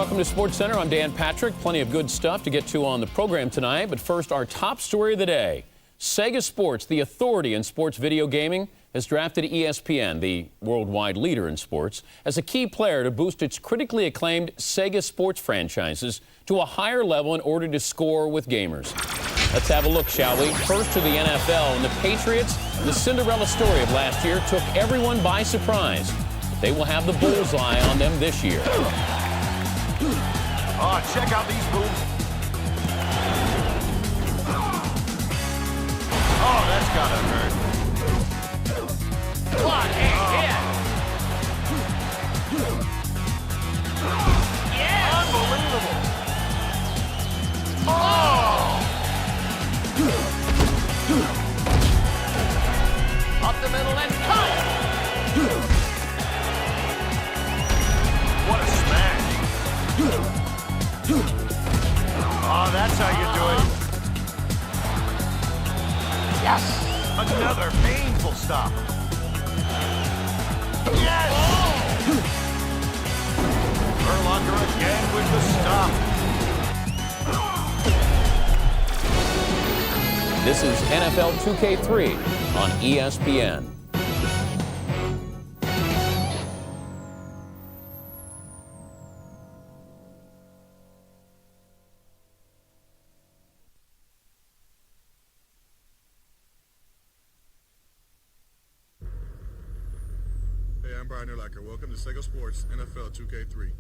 welcome to Sports Center. I'm Dan Patrick. Plenty of good stuff to get to on the program tonight. But first, our top story of the day. Sega Sports, the authority in sports video gaming, has drafted ESPN, the worldwide leader in sports, as a key player to boost its critically acclaimed Sega Sports franchises to a higher level in order to score with gamers. Let's have a look, shall we? First to the NFL, and the Patriots, the Cinderella story of last year, took everyone by surprise. They will have the bullseye on them this year. Oh, check out these moves. Oh, that's gotta hurt. Block and hit. Yes! Unbelievable. Oh! Up the middle and cut! What a smash. Oh, that's how you do it. Yes! Another painful stop. Yes! Urlacher again with the stop. This is NFL 2K3 on ESPN. Hey, I'm Brian Urlacher. Welcome to Sega Sports NFL 2K3.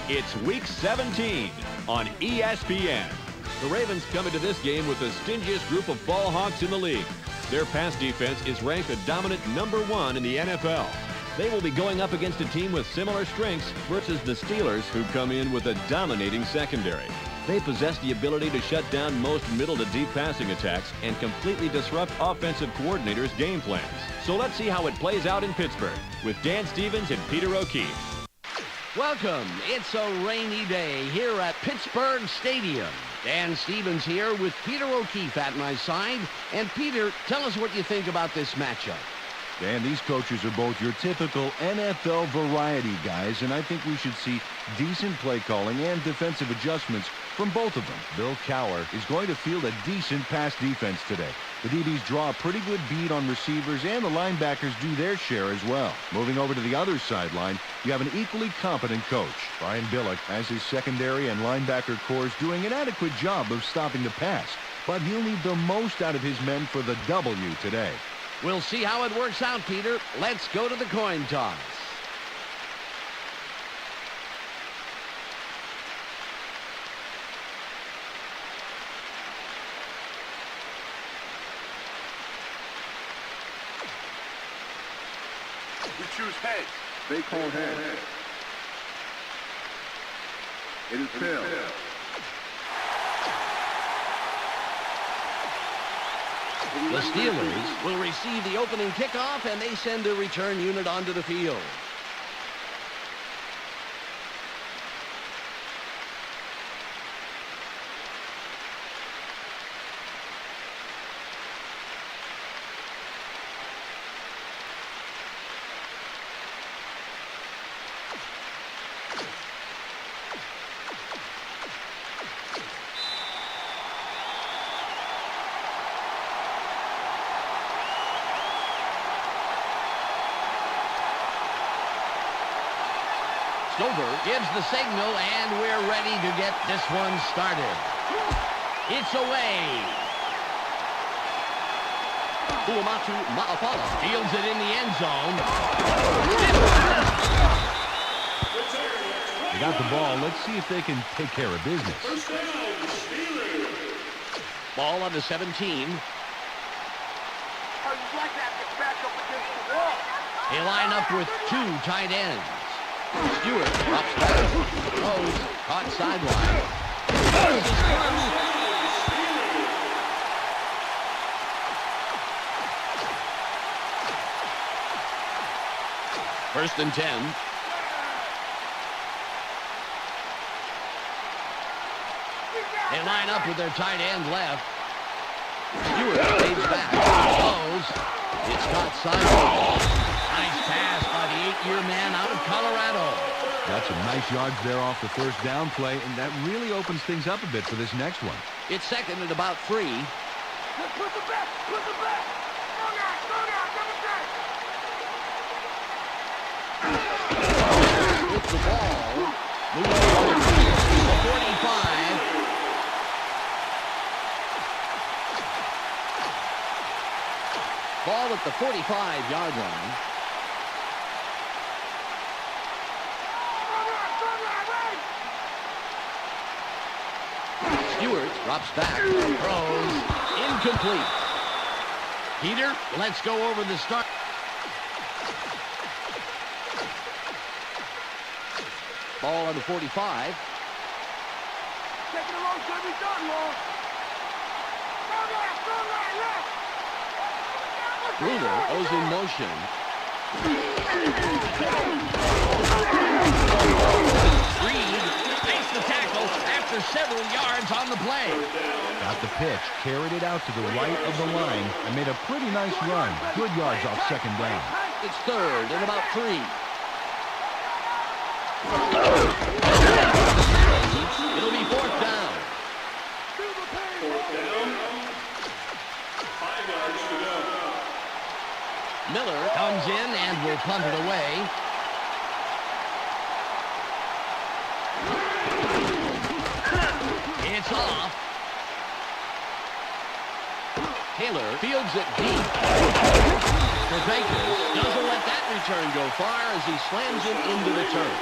It's Week 17 on ESPN. The Ravens come into this game with the stingiest group of ball hawks in the league. Their pass defense is ranked a dominant #1 in the NFL. They will be going up against a team with similar strengths versus the Steelers, who come in with a dominating secondary. They possess the ability to shut down most middle to deep passing attacks and completely disrupt offensive coordinators' game plans. So let's see how it plays out in Pittsburgh with Dan Stevens and Peter O'Keefe. Welcome. It's a rainy day here at Pittsburgh Stadium. Dan Stevens here with Peter O'Keefe at my side. And Peter, tell us what you think about this matchup. Dan, these coaches are both your typical NFL variety guys, and I think we should see decent play calling and defensive adjustments from both of them. Bill Cowher is going to field a decent pass defense today. The DBs draw a pretty good beat on receivers, and the linebackers do their share as well. Moving over to the other sideline, you have an equally competent coach. Brian Billick has his secondary and linebacker corps doing an adequate job of stopping the pass, but he'll need the most out of his men for the W today. We'll see how it works out, Peter. Let's go to the coin toss. We choose heads. They call heads. It is Bill. The Steelers will receive the opening kickoff, and they send a return unit onto the field. Stover gives the signal, and we're ready to get this one started. It's away. Uamatu Ma'afala fields it in the end zone. They got the ball. Let's see if they can take care of business. Ball on the 17. They line up with two tight ends. Stewart drops back. Throws, caught sideline. First and 10. They line up with their tight end left. Stewart fades back. Throws. It's caught sideline. Nice pass by the 8-year man out of Colorado. Got some nice yards there off the first down play, and that really opens things up a bit for this next one. It's second and about 3. Put the back! Put the back! Go now! With the ball. Moves forward to the 45. Ball at the 45-yard line. Stewart drops back. Throws. Incomplete. Peter, let's go over the start. Ball on the 45. Taking a long time, he's done, Long. Bruder goes in motion. Reed makes the tackle after several yards on the play. Got the pitch, carried it out to the right of the line, and made a pretty nice run. Good yards off second down. It's third and about 3. It'll be fourth down. Miller comes in and will punt it away. It's off. Taylor fields it deep. Trevakis doesn't let that return go far as he slams it into the turf.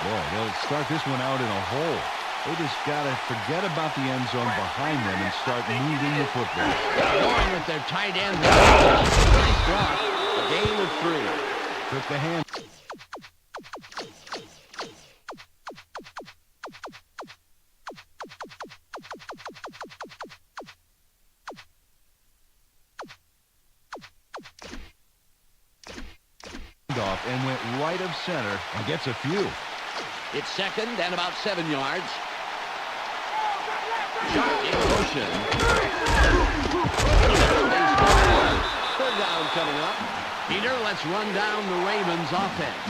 Boy, they'll start this one out in a hole. They just got to forget about the end zone behind them and start moving the football. Going with their tight end. Nice block. A gain of 3. Took the hand. Off and went right of center and gets a few. It's second and about 7 yards. Sharp in motion. Third down coming up. Peter, let's run down the Ravens offense.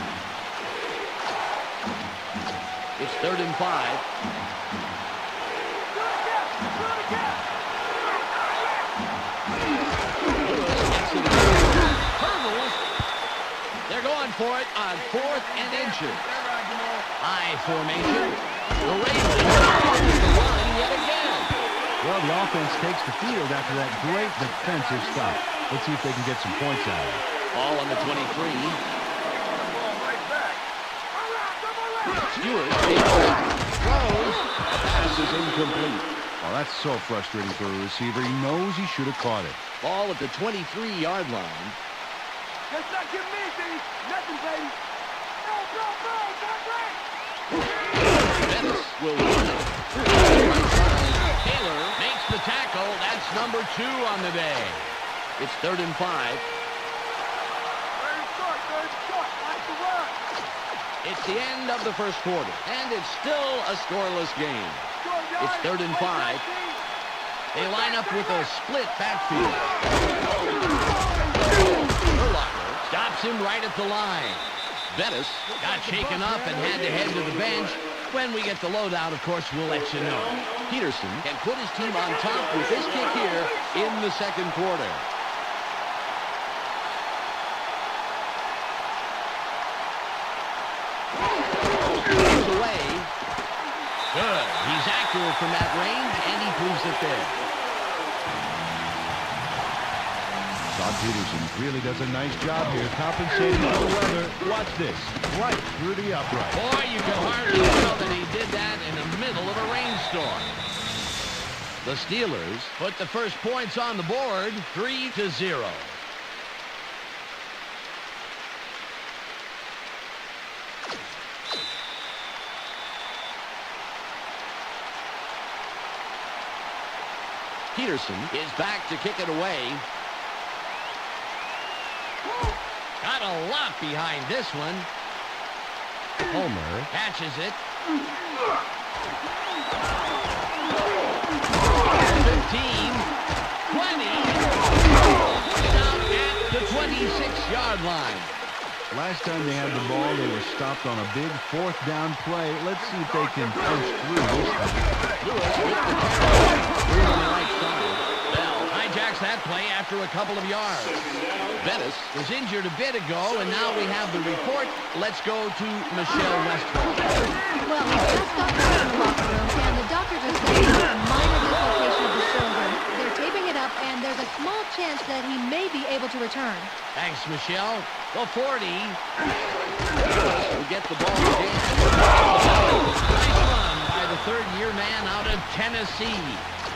It's third and 5. Hurdles. They're going for it on 4th and inches. High formation. The Ravens run yet again. Well, the offense takes the field after that great defensive stop. Let's see if they can get some points out of it. Ball on the 23. Stewart throws. The pass is incomplete. Oh, that's so frustrating for a receiver. He knows he should have caught it. Ball at the 23-yard line. Let's not give me things. Nothing, baby. Dennis will run it. Taylor makes the tackle. That's number 2 on the day. It's third and 5. Very short. Like the run. It's the end of the first quarter, and it's still a scoreless game. It's third and 5. They line up with a split backfield. Urlacher stops him right at the line. Bettis got shaken up and had to head to the bench. When we get the loadout, of course, we'll let you know. Peterson can put his team on top with this kick here in the second quarter. He's away. Good. He's accurate from that range, and he proves it there. Todd Peterson really does a nice job here compensating for the weather. Watch this. Right through the upright. Boy, you can hardly tell that he did that in the middle of a rainstorm. The Steelers put the first points on the board, 3-0. Peterson is back to kick it away. Got a lot behind this one. Homer catches it. 15, 20, down at the 26-yard line. Last time they had the ball, they were stopped on a big fourth down play. Let's see if they can punch through this time. Lewis with the carry. On the right side. Bell hijacks that play after a couple of yards. Bettis was injured a bit ago, and now we have the report. Let's go to Michelle Westbrook. Well, he just got back in the locker room, and the doctor just said he has a minor dislocation of the shoulder. They're taping it up, and there's a small chance that he may be able to return. Thanks, Michelle. The 40. We'll get the ball again. Nice run by the third-year man out of Tennessee.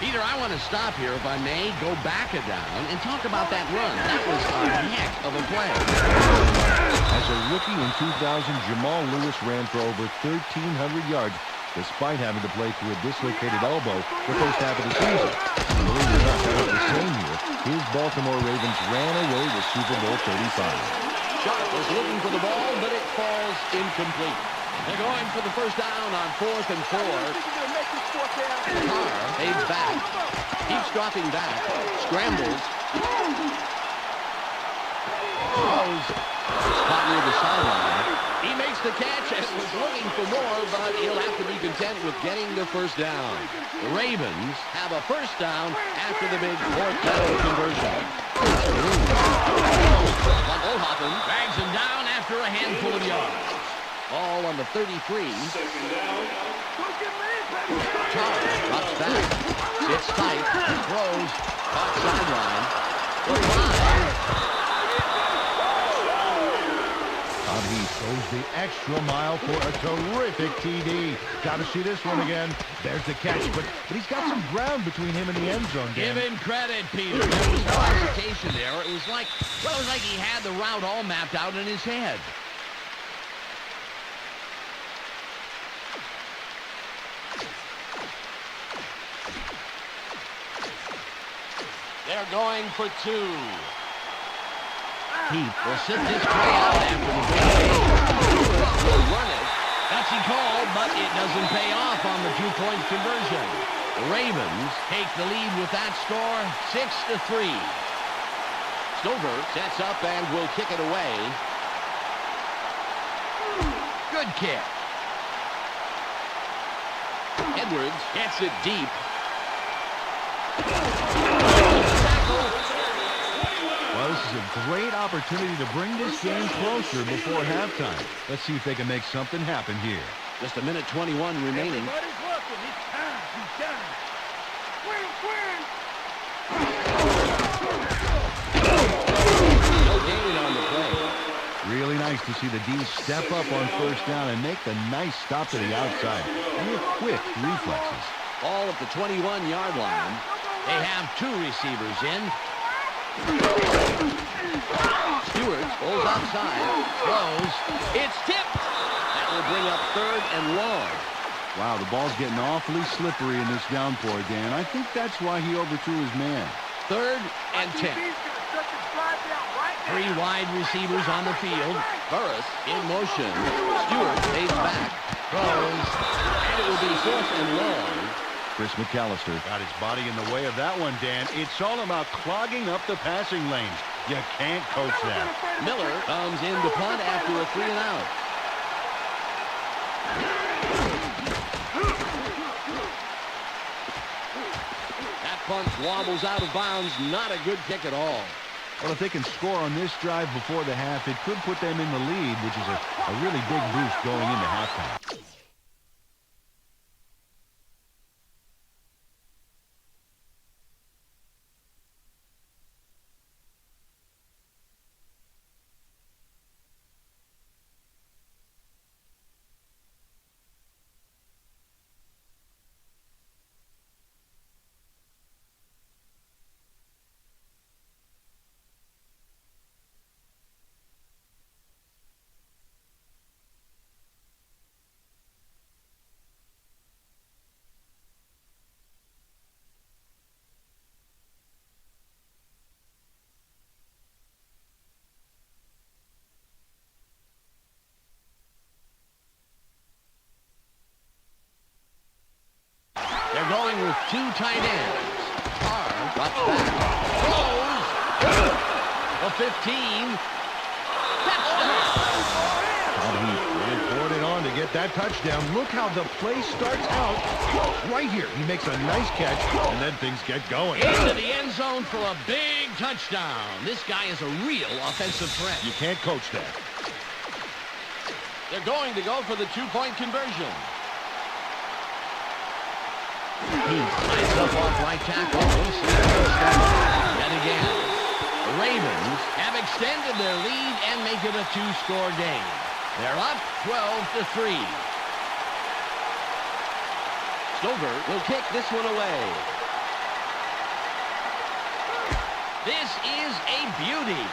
Peter, I want to stop here, if I may, go back a down, and talk about that run. That was a heck of a play. As a rookie in 2000, Jamal Lewis ran for over 1,300 yards, despite having to play through a dislocated elbow the first half of the season. Believe it or not, that was the same year his Baltimore Ravens ran away with Super Bowl 35. Sharp was looking for the ball, but it falls incomplete. They're going for the first down on 4th and 4. Carr fades back, keeps dropping back, scrambles. Throws. Caught near the sideline. He makes the catch and was looking for more, but he'll have to be content with getting the first down. The Ravens have a first down after the big fourth down conversion. Olhoffen drags him down after a handful of yards. Ball on the 33. Charles drops back, sits tight, throws, caught sideline. He throws the extra mile for a terrific TD. Got to see this one again. There's the catch, but he's got some ground between him and the end zone. Give him credit, Peter. There was no hesitation there. It was like he had the route all mapped out in his head. They're going for 2. Heath will sit this play out after the game. Will run it. Gutsy call, but it doesn't pay off on the 2-point conversion. The Ravens take the lead with that score, 6-3. Stover sets up and will kick it away. Good kick. Edwards gets it deep. Well, this is a great opportunity to bring this game closer before halftime. Let's see if they can make something happen here. Just a minute 21 remaining. Everybody's looking. It's time. He's done. No gain on the play. Really nice to see the D step up on first down and make the nice stop to the outside. And with quick reflexes. Ball at the 21-yard line. They have 2 receivers in. Stewart pulls outside, throws. It's tipped. That will bring up 3rd and long. Wow, the ball's getting awfully slippery in this downpour, Dan. I think that's why he overthrew his man. 3rd and 10. 3 wide receivers on the field. Burris in motion. Stewart fades back, throws, and it will be 4th and long. Chris McAllister Got his body in the way of that one, Dan. It's all about clogging up the passing lanes. You can't coach that. Miller comes in to punt after a 3-and-out. That punt wobbles out of bounds. Not a good kick at all. Well, if they can score on this drive before the half, it could put them in the lead, which is a really big boost going into halftime. tight ends. Carr drops back. Throws. The 15. Touchdown. And poured it on to get that touchdown. Look how the play starts out right here. He makes a nice catch, and then things get going. Into the end zone for a big touchdown. This guy is a real offensive threat. You can't coach that. They're going to go for the two-point conversion. He lines up off right tackle. Yet again, the Ravens have extended their lead and make it a two-score game. They're up 12-3. Stover will kick this one away. This is a beauty.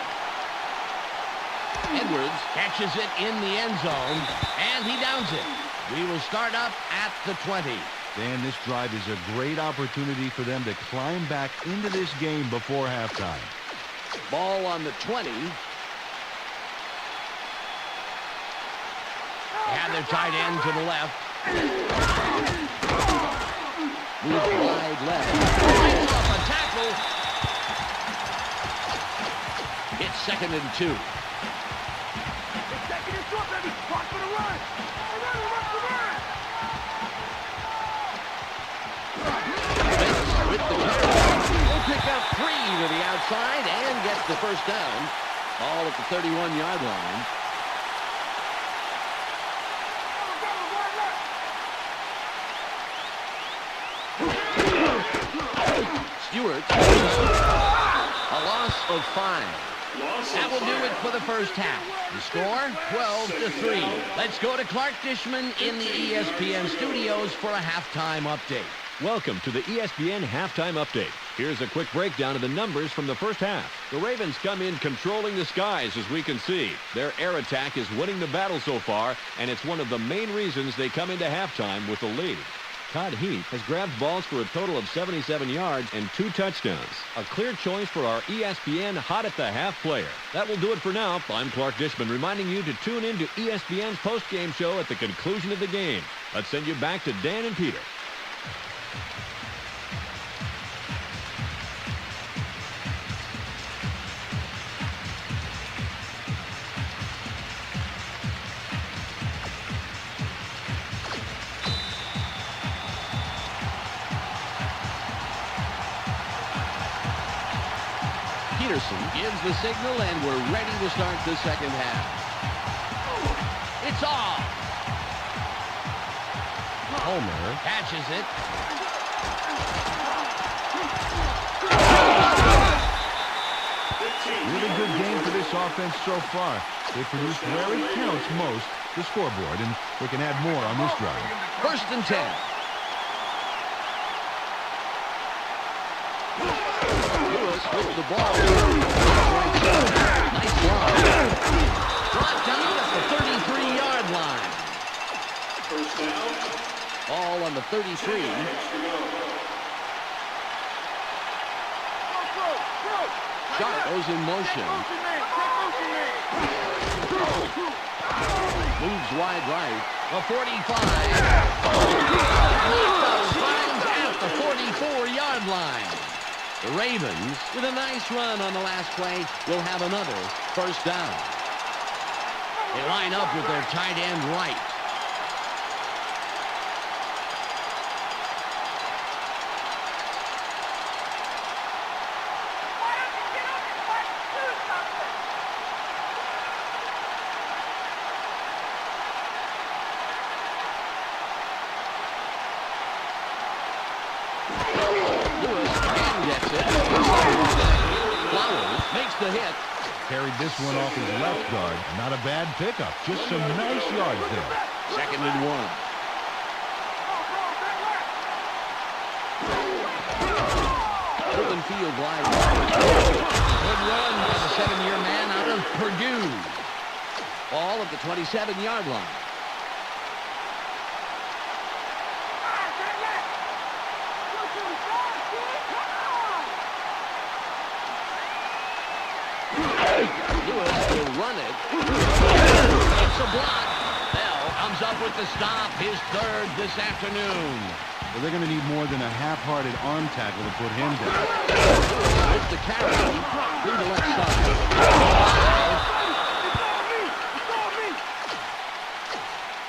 Edwards catches it in the end zone, and he downs it. We will start up at the 20. Dan, this drive is a great opportunity for them to climb back into this game before halftime. Ball on the 20. And their tight end to the left. Moves wide left. Breaks off a tackle. It's 2nd and 2. It's 2nd and short, baby. Watch for the run. With the carry. He'll pick up 3 to the outside and gets the first down. Ball at the 31-yard line. Stewart. A loss of 5. That will do it for the first half. The score, 12-3. Let's go to Clark Dishman in the ESPN studios for a halftime update. Welcome to the ESPN Halftime Update. Here's a quick breakdown of the numbers from the first half. The Ravens come in controlling the skies, as we can see. Their air attack is winning the battle so far, and it's one of the main reasons they come into halftime with the lead. Todd Heath has grabbed balls for a total of 77 yards and 2 touchdowns. A clear choice for our ESPN Hot at the Half player. That will do it for now. I'm Clark Dishman, reminding you to tune in to ESPN's post-game show at the conclusion of the game. Let's send you back to Dan and Peter. Peterson gives the signal, and we're ready to start the second half. It's off. Homer catches it. Really good game for this offense so far. They produced where it counts most, the scoreboard, and they can add more on this drive. 1st and 10. With the ball. Nice block. Brought down at the 33-yard line. Ball on the 33. Sharp goes in motion. Moves wide right. The 45. Finds at the 44-yard line. The Ravens, with a nice run on the last play, will have another first down. They line up with their tight end right. The hit. Carried this one off his left guard. Not a bad pickup. Just some nice yards there. 2nd and 1. Open field glide. Good run by the 7-year man out of Purdue. Ball at the 27-yard line. Lewis will run it. It's a block. Bell comes up with the stop, his 3rd this afternoon. Well, they're going to need more than a half-hearted arm tackle to put him down. It's the carry to the left side.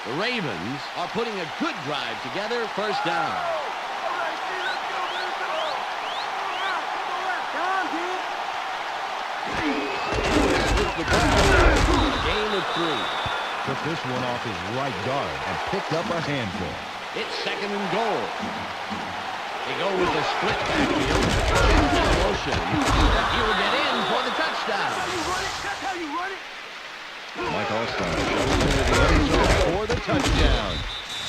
The Ravens are putting a good drive together. First down. The gain of 3. Took this one off his right guard and picked up a handful. It's second and goal. They go with the split backfield. Motion. He will get in for the touchdown. That's how you run it. Mike Alston shows into the end zone for the touchdown.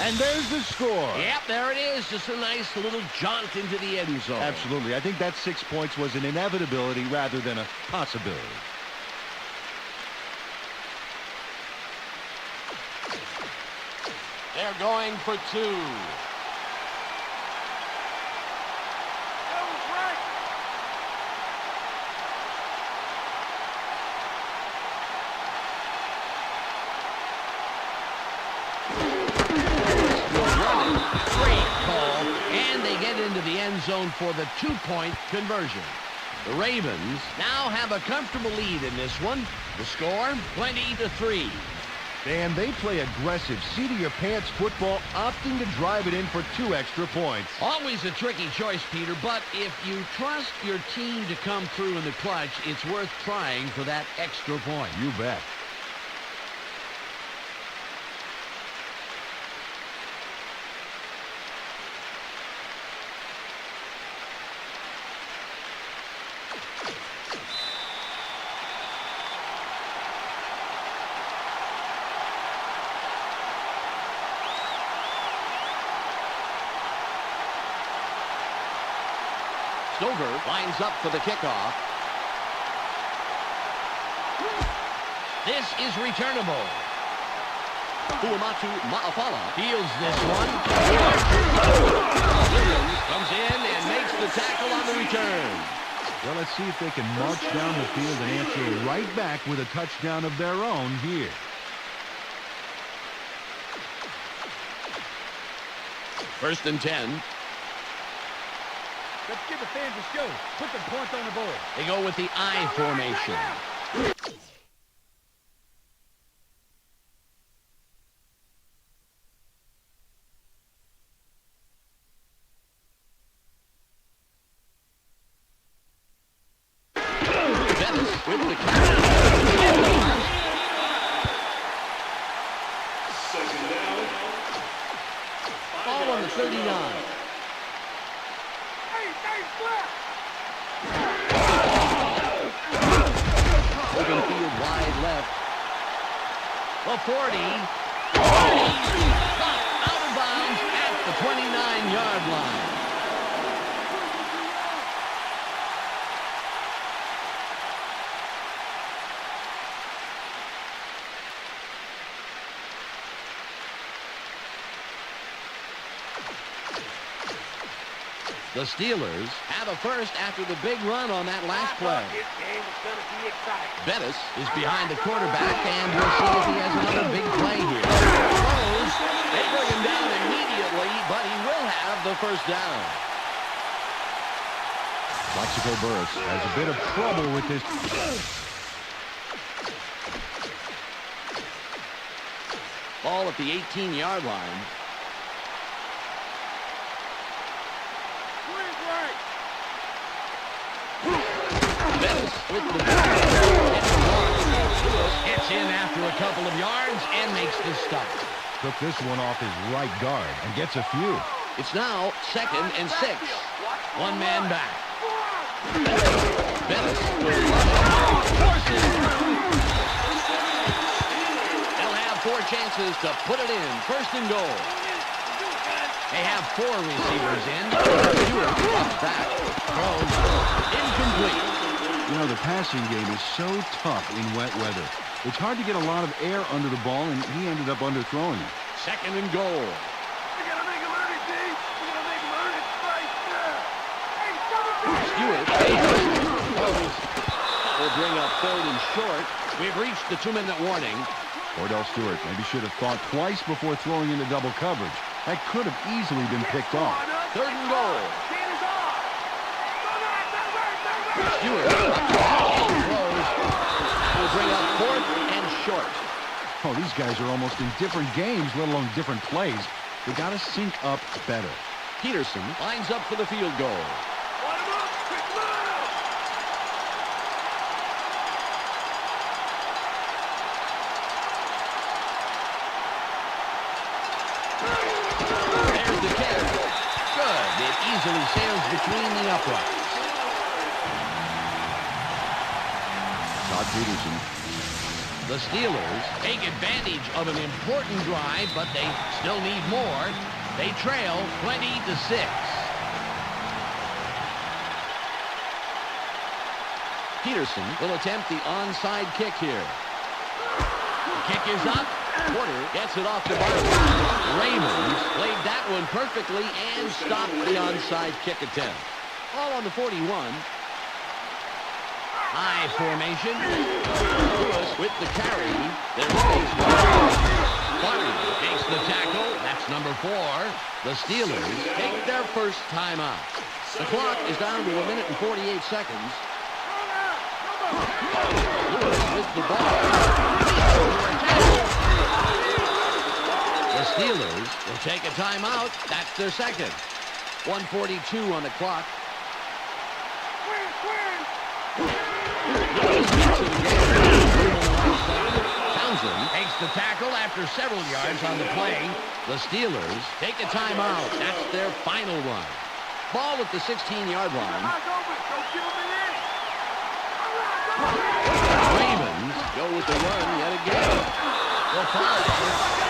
And there's the score. Yep, there it is. Just a nice little jaunt into the end zone. Absolutely. I think that 6 points was an inevitability rather than a possibility. They're going for 2. That was right. Great call, and they get into the end zone for the 2-point conversion. The Ravens now have a comfortable lead in this one. The score, 20-3. Dan, they play aggressive, seat-of-your-pants football, opting to drive it in for 2 extra points. Always a tricky choice, Peter, but if you trust your team to come through in the clutch, it's worth trying for that extra point. You bet. Stover lines up for the kickoff. This is returnable. Uamatu Ma'afala fields this one. Williams comes in and makes the tackle on the return. Well, let's see if they can march down the field and answer right back with a touchdown of their own here. First and 10. Let's give the fans a show. Put some points on the board. They go with the I formation. Bettis with the catch. Ball on the 39. Open field wide left. The 40. Out of bounds at the 29-yard line. The Steelers have a first after the big run on that last play. This game is going to be exciting. Bettis is behind the quarterback, and we'll see if he has another big play here. Throws. They bring him down immediately, but he will have the first down. Plaxico Burress has a bit of trouble with this. Ball at the 18-yard line. Bettis with the hits in after a couple of yards and makes the stop. Took this one off his right guard and gets a few. It's now 2nd and 6. One man back. Bettis forces through. They'll have 4 chances to put it in. First and goal. They have 4 receivers in. Stewart drops back. Throws incomplete. You know, the passing game is so tough in wet weather. It's hard to get a lot of air under the ball, and he ended up underthrowing it. 2nd and goal. We got to make him earn it, D. We got to make him earn it right there. Hey, Stewart will bring up 3rd and short. We've reached the 2-minute warning. Cordell Stewart maybe should have thought twice before throwing into double coverage. That could have easily been picked off. 3rd and goal. Stewart throws. That will bring up 4th and short. Oh, these guys are almost in different games, let alone different plays. They got to sync up better. Peterson lines up for the field goal. There's the kick. Good. It easily sails between the uprights. Todd Peterson. The Steelers take advantage of an important drive, but they still need more. They trail 20-6. Peterson will attempt the onside kick here. The kick is up. Porter gets it off the bar. Ravens played that one perfectly and stopped the onside kick attempt. All on the 41. High formation. Lewis with the carry. There's space. Barry takes the tackle. That's number 4. The Steelers take their first timeout. The clock is down to 1 minute and 48 seconds. Lewis with the ball. The Steelers will take a timeout. That's their second. 1:42 on the clock. Townsend takes the tackle after several yards on the play. The Steelers take a timeout. That's their final one. Ball at the 16-yard line. Ravens go with the run yet again. The 5.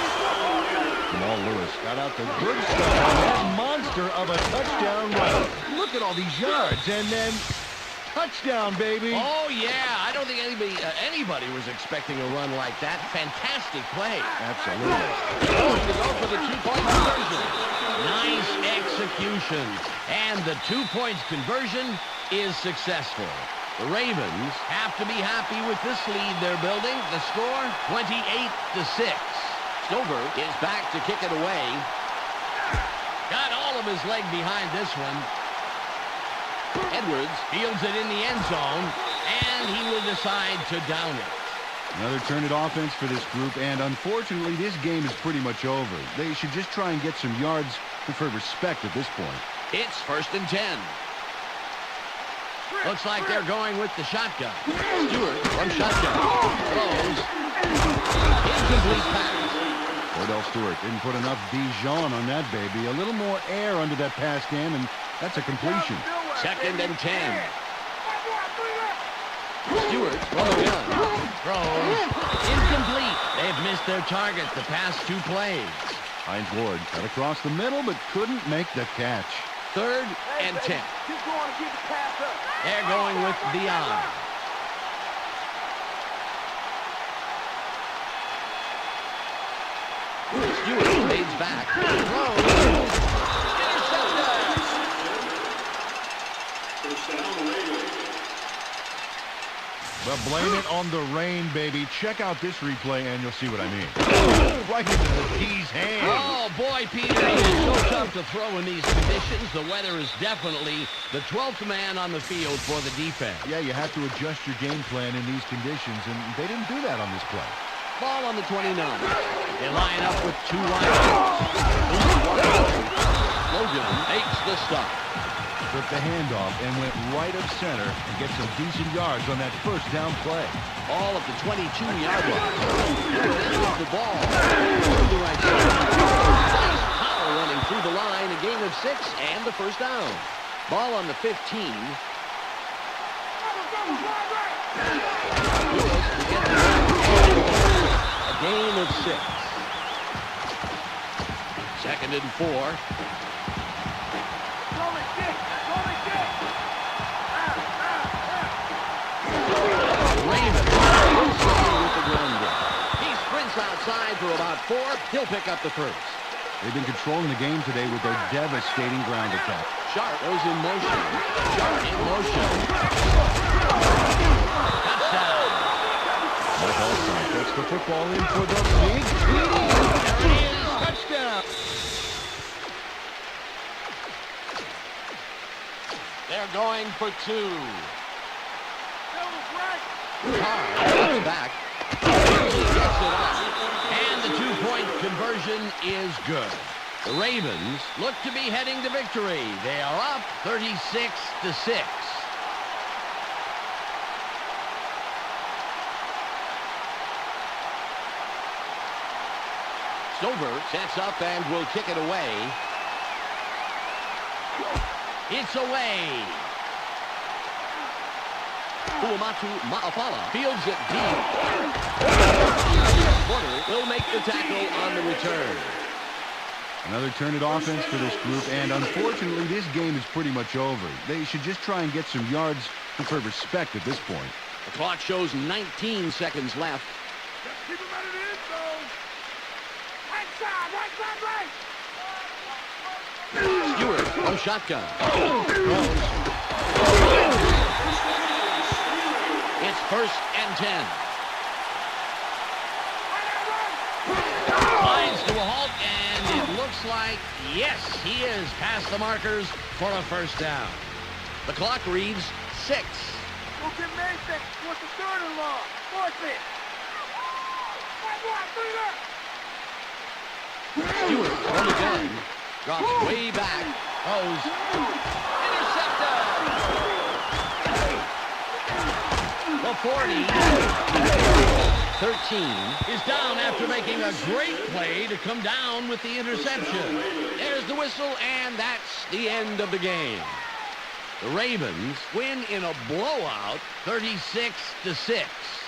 Jamal Lewis got out the good stuff on that monster of a touchdown run. Look at all these yards, and then touchdown, baby. Oh, yeah. I don't think anybody was expecting a run like that. Fantastic play. Absolutely. Going to go for the 2-point conversion. Nice execution. And the 2-point conversion is successful. The Ravens have to be happy with this lead they're building. The score, 28-6. Stover is back to kick it away. Got all of his leg behind this one. Edwards fields it in the end zone, and he will decide to down it. Another turn-it offense for this group, and unfortunately, this game is pretty much over. They should just try and get some yards for respect at this point. It's 1st and 10. Looks like they're going with the shotgun. Stewart from shotgun. Throws. Incomplete pass. Odell Stewart didn't put enough Dijon on that baby. A little more air under that pass game, and that's a completion. 2nd and 10. Stewart from the gun. Throws. Incomplete. They've missed their target the past 2 plays. Hines Ward got across the middle, but couldn't make the catch. 3rd and 10. They're going with Dion. Stewart fades back. Throws. Intercepted. But blame it on the rain, baby. Check out this replay, and you'll see what I mean. Right into the D's hand. Oh, boy, Peter, it is so tough to throw in these conditions. The weather is definitely the 12th man on the field for the defense. Yeah, you have to adjust your game plan in these conditions, and they didn't do that on this play. Ball on the 29. They line up with 2 wideouts. Logan makes the stop. Took the handoff and went right up center and get some decent yards on that first down play. All at the 22-yard line. With the ball. To the right side. Nice power running through the line. A gain of 6 and the first down. Ball on the 15. A gain of 6. 2nd and 4. He sprints outside for about 4. He'll pick up the first. They've been controlling the game today with their devastating ground attack. Sharp goes in motion. Sharp in motion. Touchdown. Mike Allside puts the football in for the big lead. There it is. Touchdown. They're going for two. Carr cuts back. He gets it up. And the two-point conversion is good. The Ravens look to be heading to victory. They are up 36-6. Stover sets up and will kick it away. It's away. Uamatu Ma'afala fields it deep. Porter will make the tackle on the return. Another turn at offense for this group, and unfortunately, this game is pretty much over. They should just try and get some yards for respect at this point. The clock shows 19 seconds left. Keep him out of the end zone. Right side, right side, right. Stewart, no shotgun. It's 1st and 10. Slides to a halt, and it looks like, yes, he is past the markers for a first down. The clock reads 6. Go get Mason. What's the third and long? Force it. Stewart on the gun. Drops way back. Throws. Intercepted. The 40. 13 is down after making a great play to come down with the interception. There's the whistle, and that's the end of the game. The Ravens win in a blowout, 36-6.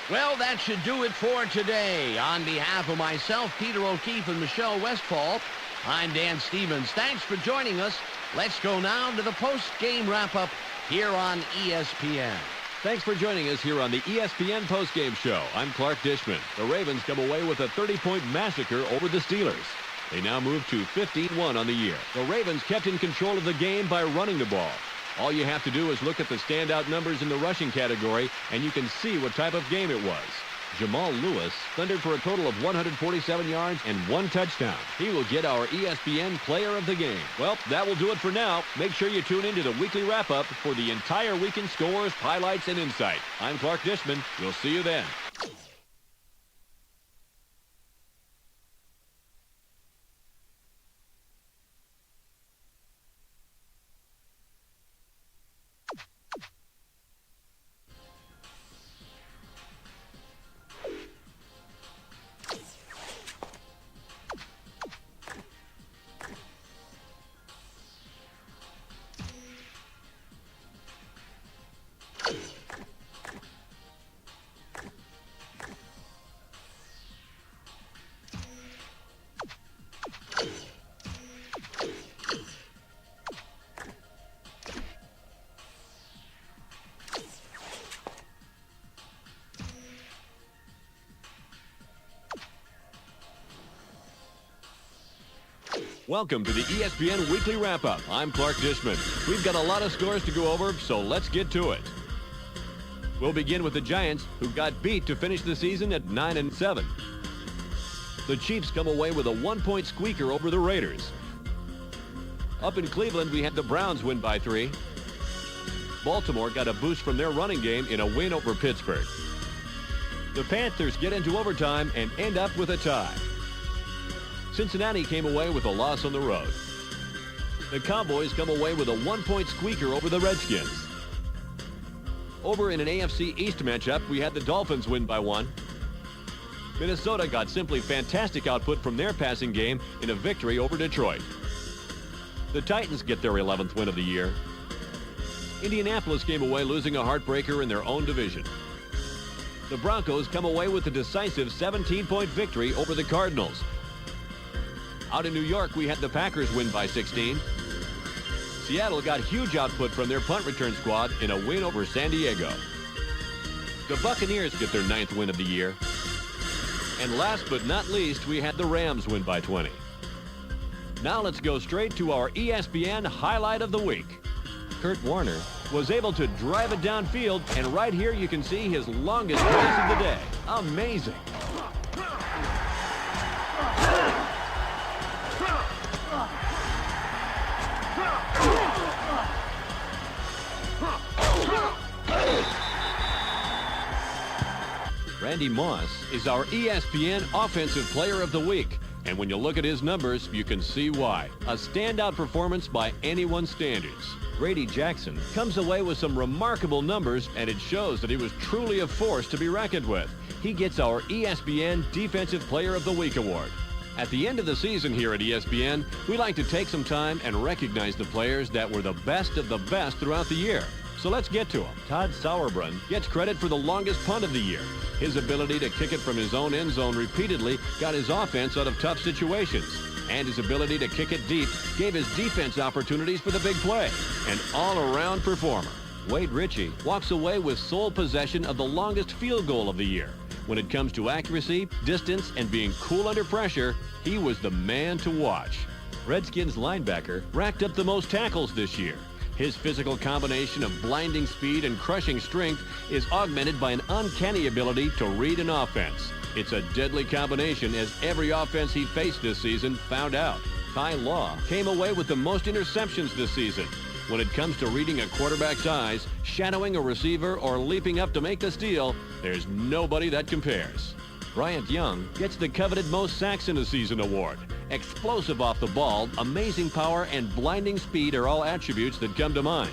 Well, that should do it for today. On behalf of myself, Peter O'Keefe, and Michelle Westfall, I'm Dan Stevens. Thanks for joining us. Let's go now to the post-game wrap-up here on ESPN. Thanks for joining us here on the ESPN postgame show. I'm Clark Dishman. The Ravens come away with a 30-point massacre over the Steelers. They now move to 15-1 on the year. The Ravens kept in control of the game by running the ball. All you have to do is look at the standout numbers in the rushing category, and you can see what type of game it was. Jamal Lewis thundered for a total of 147 yards and 1 touchdown. He will get our ESPN Player of the Game. Well, that will do it for now. Make sure you tune into the weekly wrap-up for the entire weekend scores, highlights, and insight. I'm Clark Dishman. We'll see you then. Welcome to the ESPN Weekly Wrap-Up. I'm Clark Dishman. We've got a lot of scores to go over, so let's get to it. We'll begin with the Giants, who got beat to finish the season at 9-7. The Chiefs come away with a 1-point squeaker over the Raiders. Up in Cleveland, we had the Browns win by 3. Baltimore got a boost from their running game in a win over Pittsburgh. The Panthers get into overtime and end up with a tie. Cincinnati came away with a loss on the road. The Cowboys come away with a 1-point squeaker over the Redskins. Over in an AFC East matchup, we had the Dolphins win by 1. Minnesota got simply fantastic output from their passing game in a victory over Detroit. The Titans get their 11th win of the year. Indianapolis came away losing a heartbreaker in their own division. The Broncos come away with a decisive 17-point victory over the Cardinals. Out in New York, we had the Packers win by 16. Seattle got huge output from their punt return squad in a win over San Diego. The Buccaneers get their 9th win of the year. And last but not least, we had the Rams win by 20. Now let's go straight to our ESPN Highlight of the Week. Kurt Warner was able to drive it downfield, and right here you can see his longest pass of the day. Amazing. Randy Moss is our ESPN Offensive Player of the Week. And when you look at his numbers, you can see why. A standout performance by anyone's standards. Grady Jackson comes away with some remarkable numbers, and it shows that he was truly a force to be reckoned with. He gets our ESPN Defensive Player of the Week award. At the end of the season here at ESPN, we like to take some time and recognize the players that were the best of the best throughout the year. So let's get to him. Todd Sauerbrunn gets credit for the longest punt of the year. His ability to kick it from his own end zone repeatedly got his offense out of tough situations. And his ability to kick it deep gave his defense opportunities for the big play. An all-around performer. Wade Ritchie walks away with sole possession of the longest field goal of the year. When it comes to accuracy, distance, and being cool under pressure, he was the man to watch. Redskins linebacker racked up the most tackles this year. His physical combination of blinding speed and crushing strength is augmented by an uncanny ability to read an offense. It's a deadly combination, as every offense he faced this season found out. Ty Law came away with the most interceptions this season. When it comes to reading a quarterback's eyes, shadowing a receiver, or leaping up to make the steal, there's nobody that compares. Bryant Young gets the coveted Most Sacks in a Season award. Explosive off the ball, amazing power, and blinding speed are all attributes that come to mind.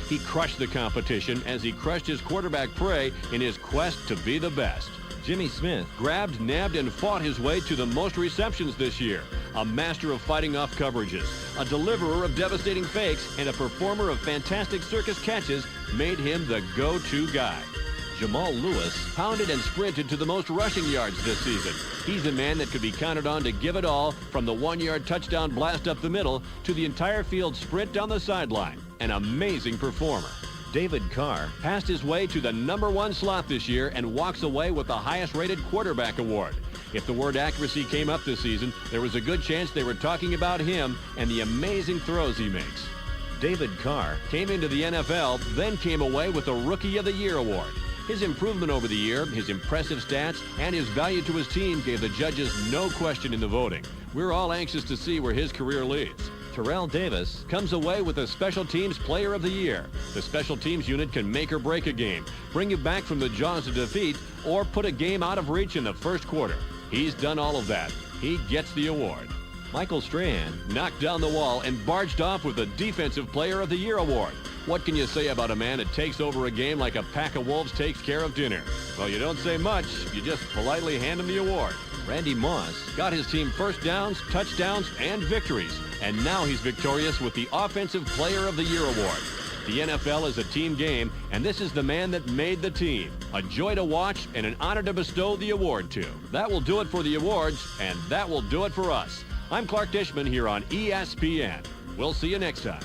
He crushed the competition as he crushed his quarterback prey in his quest to be the best. Jimmy Smith grabbed, nabbed, and fought his way to the most receptions this year. A master of fighting off coverages, a deliverer of devastating fakes, and a performer of fantastic circus catches made him the go-to guy. Jamal Lewis pounded and sprinted to the most rushing yards this season. He's a man that could be counted on to give it all, from the 1-yard touchdown blast up the middle to the entire field sprint down the sideline. An amazing performer. David Carr passed his way to the #1 slot this year and walks away with the highest-rated quarterback award. If the word accuracy came up this season, there was a good chance they were talking about him and the amazing throws he makes. David Carr came into the NFL, then came away with the Rookie of the Year award. His improvement over the year, his impressive stats, and his value to his team gave the judges no question in the voting. We're all anxious to see where his career leads. Terrell Davis comes away with the Special Teams Player of the Year. The Special Teams unit can make or break a game, bring you back from the jaws of defeat, or put a game out of reach in the first quarter. He's done all of that. He gets the award. Michael Strahan knocked down the wall and barged off with the Defensive Player of the Year award. What can you say about a man that takes over a game like a pack of wolves takes care of dinner? Well, you don't say much. You just politely hand him the award. Randy Moss got his team first downs, touchdowns, and victories. And now he's victorious with the Offensive Player of the Year award. The NFL is a team game, and this is the man that made the team. A joy to watch and an honor to bestow the award to. That will do it for the awards, and that will do it for us. I'm Clark Dishman here on ESPN. We'll see you next time.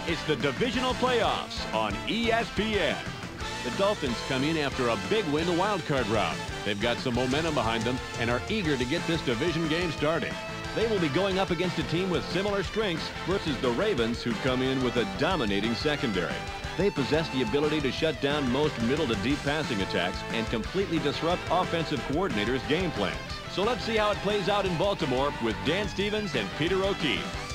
It's the divisional playoffs on ESPN. The Dolphins come in after a big win the wild card round. They've got some momentum behind them and are eager to get this division game started. They will be going up against a team with similar strengths versus the Ravens, who come in with a dominating secondary. They possess the ability to shut down most middle to deep passing attacks and completely disrupt offensive coordinators' game plans. So let's see how it plays out in Baltimore with Dan Stevens and Peter O'Keefe.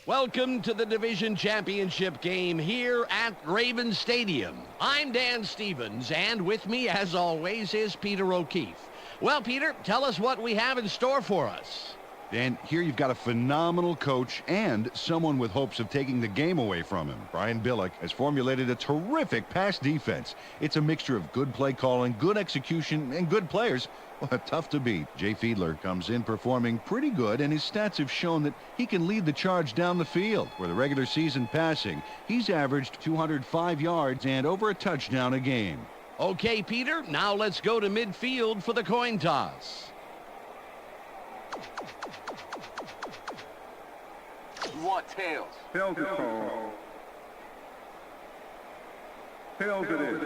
Welcome to the division championship game here at Raven Stadium. I'm Dan Stevens, and with me, as always, is Peter O'Keefe. Well, Peter, tell us what we have in store for us. Dan, here you've got a phenomenal coach and someone with hopes of taking the game away from him. Brian Billick has formulated a terrific pass defense. It's a mixture of good play calling, good execution, and good players. Well, tough to beat. Jay Fiedler comes in performing pretty good, and his stats have shown that he can lead the charge down the field. For the regular season passing, he's averaged 205 yards and over a touchdown a game. Okay, Peter, now let's go to midfield for the coin toss. You want tails? Tails is called. Tails it is.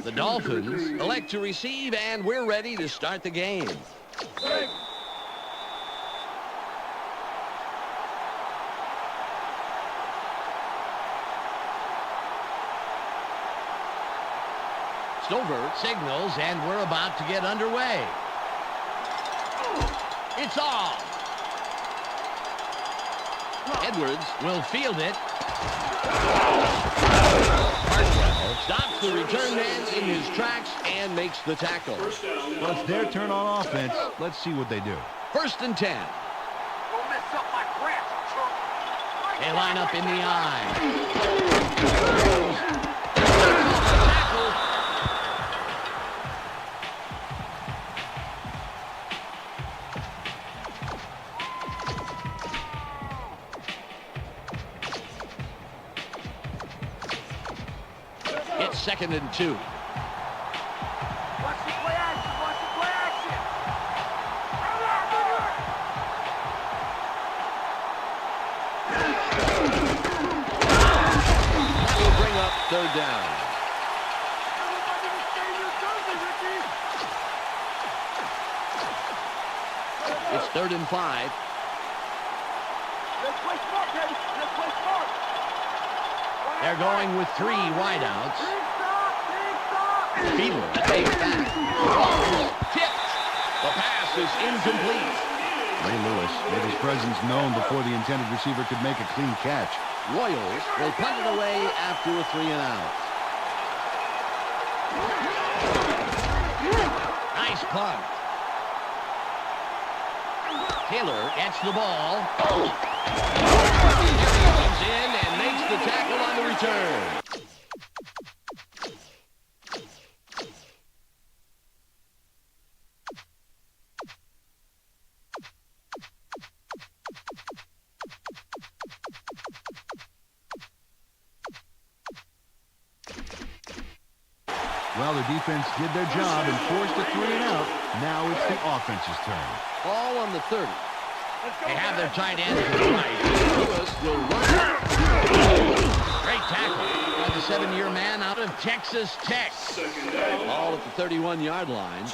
The Dolphins elect to receive, and we're ready to start the game. Stover signals, and we're about to get underway. It's off. Edwards will field it. Stops the return man in his tracks and makes the tackle. Well, it's their turn on offense. Let's see what they do. 1st and 10. Don't mess up my grasp, chump. They line up in the eye. It's 2nd and 2. Watch the play action. Watch the play action. That will bring up 3rd down. Everybody to stay in your jersey, Ricky. It's 3rd and 5. Let's play smart, baby. Let's play smart. They're going with 3 wideouts. Big stop. Big stop. Fiedler takes back. Tipped. The pass is incomplete. Ray Lewis made his presence known before the intended receiver could make a clean catch. Royals will punt it away after a 3 and out. Nice punt. Taylor gets the ball. Comes in and makes the tackle on the return. Well, the defense did their job and forced a 3 and out. Now it's the offense's turn. Ball on the 30. They have their tight end to the right. Lewis will run. Great tackle by the 7-year man out of Texas Tech. Ball at the 31-yard line.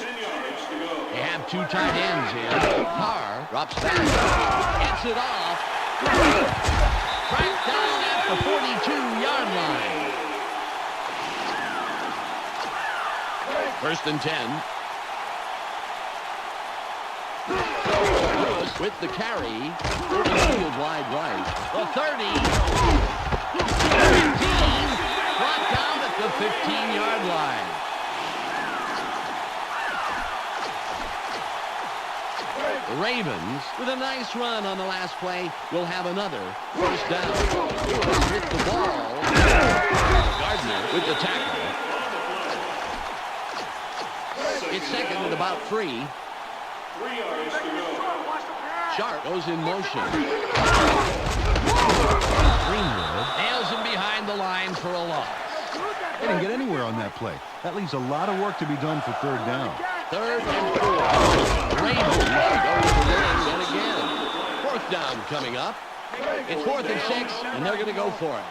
They have 2 tight ends here. Carr drops back. Gets it off. Right down at the 42-yard line. 1st and 10. Lewis with the carry. Field wide right. The 30. 15. Brought down at the 15-yard line. The Ravens, with a nice run on the last play, will have another 1st down. Lewis with the ball. Gardner with the tackle. It's 2nd and about 3. 3 yards to go. Watch the pass. Sharp goes in motion. Greenwood nails him behind the line for a loss. They didn't get anywhere on that play. That leaves a lot of work to be done for 3rd down. 3rd and 4. Ravens go with the running yet again. 4th down coming up. It's 4th and 6, and they're going to go for it.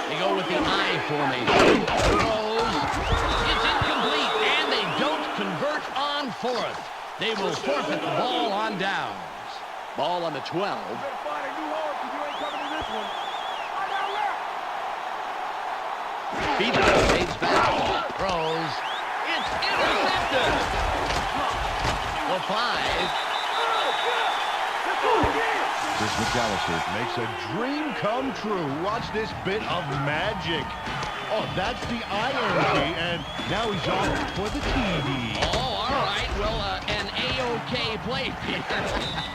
They go with the I formation. Throws. It's incomplete, and they don't convert on 4th. They will forfeit the ball on downs. Ball on the 12. Better find a new home because you ain't coming to this one. I got left. Fiedler fades back. Throws. It's intercepted. The 5. Chris McAllister Makes a dream come true. Watch this bit of magic. Oh, that's the iron key, and now he's off for the TV. Oh, all right. Well, an A-OK play, Peter.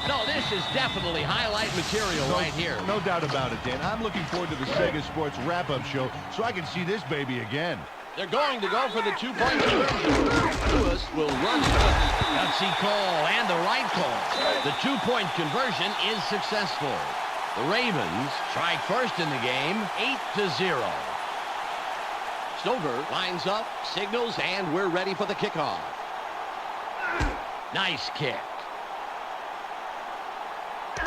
No, this is definitely highlight material right here. No doubt about it, Dan. I'm looking forward to the Sega Sports wrap-up show so I can see this baby again. They're going to go for the 2-point conversion. Lewis will run it. Gutsy call and the right call. The 2-point conversion is successful. The Ravens strike first in the game, 8-0. Stover lines up, signals, and we're ready for the kickoff. Nice kick.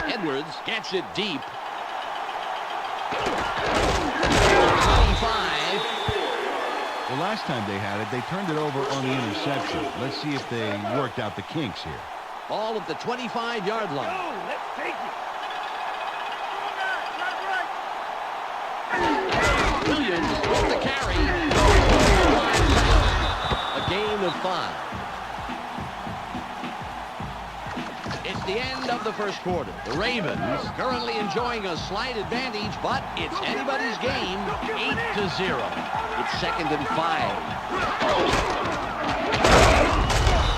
Edwards gets it deep. 25. The last time they had it, they turned it over on the interception. Let's see if they worked out the kinks here. Ball at the 25-yard line. Go, let's take it. Williams with the carry. A gain of 5. It's the end of the first quarter. The Ravens currently enjoying a slight advantage, but it's anybody's game, 8-0. It's 2nd and 5.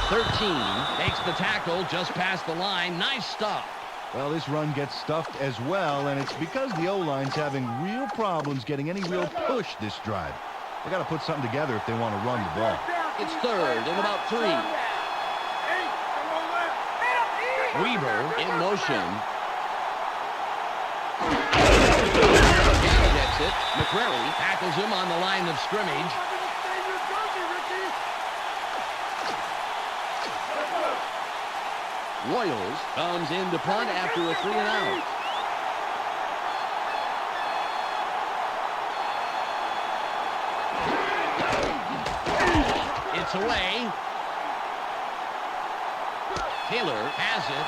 13 makes the tackle just past the line. Nice stop. Well, this run gets stuffed as well, and it's because the O-line's having real problems getting any real push this drive. They got to put something together if they want to run the ball. It's 3rd and about 3. Weaver in motion. Gets it. McCrary tackles him on the line of scrimmage. Royals comes in to punt after a 3-and-out. It's away. Taylor has it.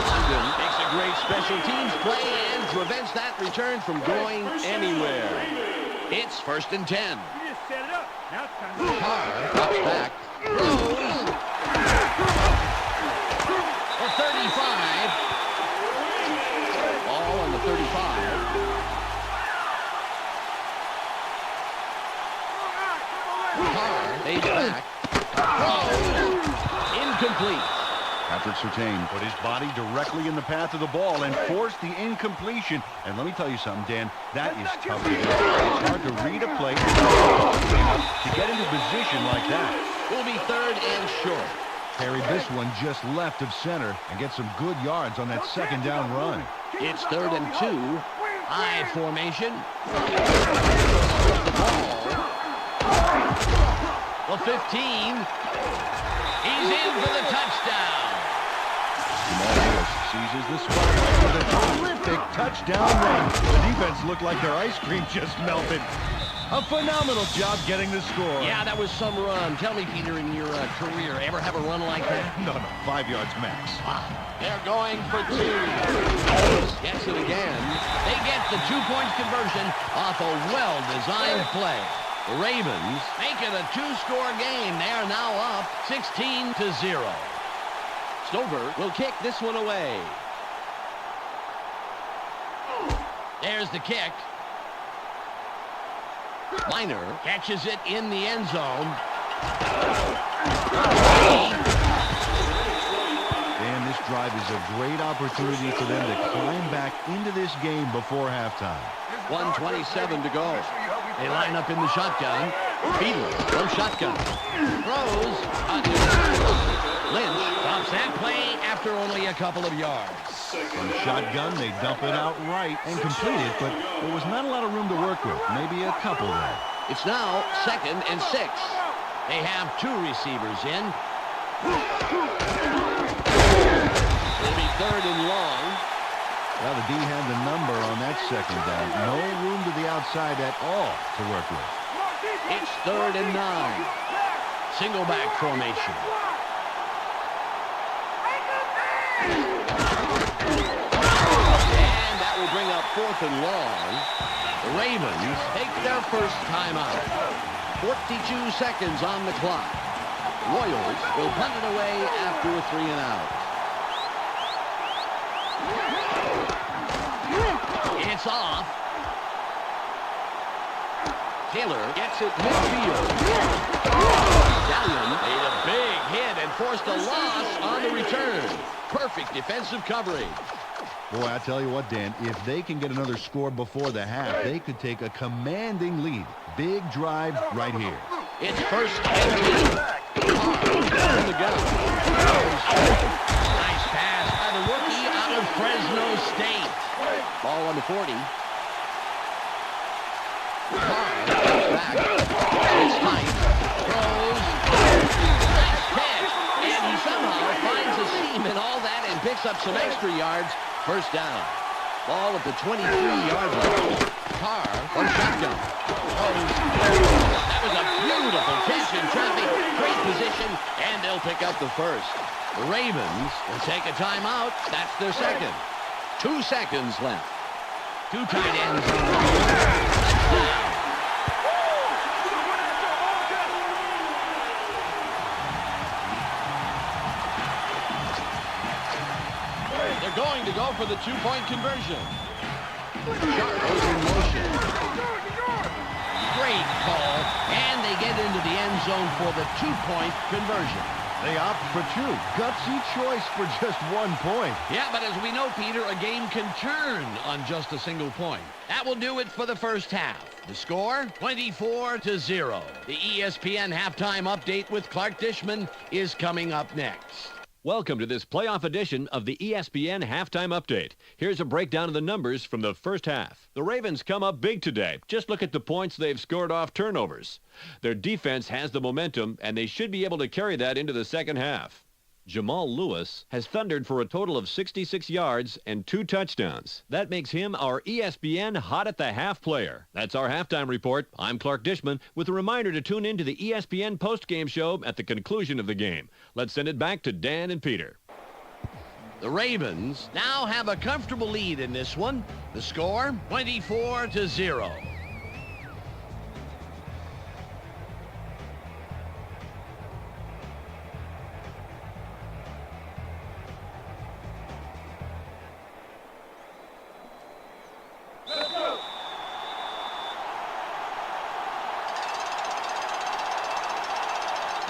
London makes a great special teams play and prevents that return from going anywhere. It's 1st and 10. Carr drops back. Throws. For 35. Ball on the 35. Carr fades back. Throws. Incomplete. Patrick Surtain put his body directly in the path of the ball and forced the incompletion. And let me tell you something, Dan, that is tough to do. It's hard to read a play to get into position like that. Will be 3rd and short. Carried this one just left of center and get some good yards on that 2nd down run. It's 3rd and 2. I formation. The 15. He's in for the touchdown. Seizes the spotlight with a terrific touchdown run. The defense looked like their ice cream just melted. A phenomenal job getting the score. Yeah, that was some run. Tell me, Peter, in your career, ever have a run like that? No, 5 yards max. They're going for 2. Gets it again. They get the 2-point conversion off a well-designed play. The Ravens make it a 2-score game. They are now up 16-0. Stover will kick this one away. There's the kick. Minor catches it in the end zone. And this drive is a great opportunity for them to climb back into this game before halftime. 1:27 to go. They line up in the shotgun. Beadle from shotgun. Throws. Lynch stops that play after only a couple of yards. From shotgun, they dump it out right and complete it, but there was not a lot of room to work with. Maybe a couple there. It's now 2nd and 6. They have 2 receivers in. It'll be 3rd and long. Well, the D had the number on that 2nd down. No room to the outside at all to work with. It's 3rd and 9. Single back formation. And that will bring up 4th and long. The Ravens take their first timeout. 42 seconds on the clock. Royals will punt it away after a 3-and-out. It's off. Taylor gets it midfield. Stallion made a big hit and forced a loss on the return. Perfect defensive coverage. Boy, I tell you what, Dan, if they can get another score before the half, they could take a commanding lead. Big drive right here. It's first and 10. On the go. Nice pass by the rookie out of Fresno State. Ball on the 40. Back. It's tight. Throws. Nice catch. And he somehow finds a seam in all that and picks up some extra yards. First down. Ball at the 23-yard line. Carr on shotgun. That was a beautiful catch in traffic. Great position. And they'll pick up the first. The Ravens will take a timeout. That's their second. 2 seconds left. 2 tight ends. Touchdown. They're going to go for the 2-point conversion. Jarvis in motion. Great call. And they get into the end zone for the 2-point conversion. They opt for 2. Gutsy choice for just 1 point. Yeah, but as we know, Peter, a game can turn on just a single point. That will do it for the first half. The score, 24-0. The ESPN halftime update with Clark Dishman is coming up next. Welcome to this playoff edition of the ESPN Halftime Update. Here's a breakdown of the numbers from the first half. The Ravens come up big today. Just look at the points they've scored off turnovers. Their defense has the momentum, and they should be able to carry that into the second half. Jamal Lewis has thundered for a total of 66 yards and 2 touchdowns. That makes him our ESPN Hot at the Half player. That's our halftime report. I'm Clark Dishman with a reminder to tune in to the ESPN postgame show at the conclusion of the game. Let's send it back to Dan and Peter. The Ravens now have a comfortable lead in this one. The score, 24-0.